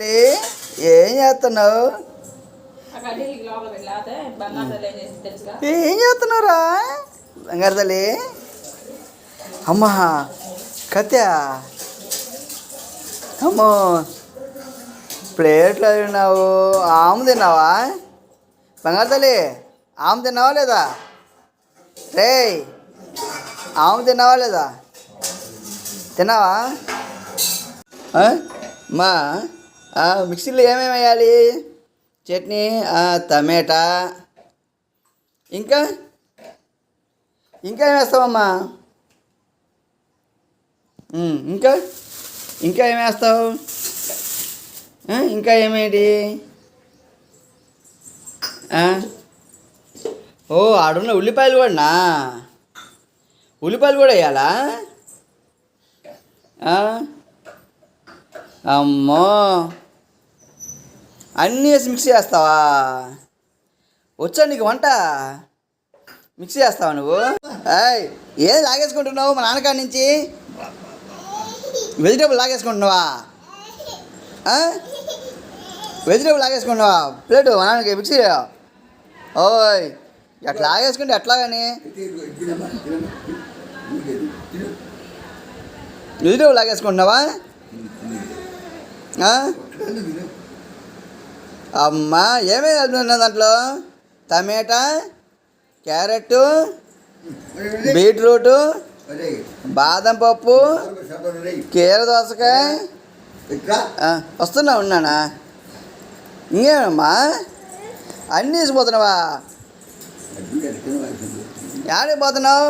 ఏం చేస్తున్నావు? ఏం చేస్తున్నావురా బంగారు తల్లి? అమ్మా కత్యా అమ్మో ప్లేట్లో తిన్నావు. ఆము తిన్నావా బంగారు తల్లి? ఆము తిన్నావా లేదా? రే ఆము తిన్నావా లేదా? తిన్నావా? మా మిక్సీలో ఏమేమి వేయాలి? చట్నీ, టమాటా, ఇంకా ఇంకా ఏం వేస్తావమ్మా? ఇంకా ఇంకా ఏం వేస్తావు? ఇంకా ఏమేంటి? ఓ ఆడున్న ఉల్లిపాయలు కూడానా? ఉల్లిపాయలు కూడా వేయాలా? అమ్మో అన్నీ వేసి మిక్సీ చేస్తావా? వచ్చా నీకు వంట? మిక్సీ చేస్తావా నువ్వు? ఏది లాగేసుకుంటున్నావు మా నాన్నకాడి నుంచి? వెజిటేబుల్ లాగేసుకుంటున్నావా? వెజిటేబుల్ లాగేసుకుంటున్నావా? ప్లేటు మా నాన్నకి మిక్సీ. ఓయ్ ఎట్లా లాగేసుకుంటే ఎట్లాగని? వెజిటేబుల్ లాగేసుకుంటున్నావా? అమ్మా ఏమేమి వెళ్తున్నా దాంట్లో? టమాటా, క్యారెట్, బీట్రూటు, బాదం పప్పు, కీర దోసకాయ. వస్తున్నా ఉన్నానా? ఇంకేమమ్మా అన్నీ వేసిపోతున్నావా? యాడికి పోతున్నావు?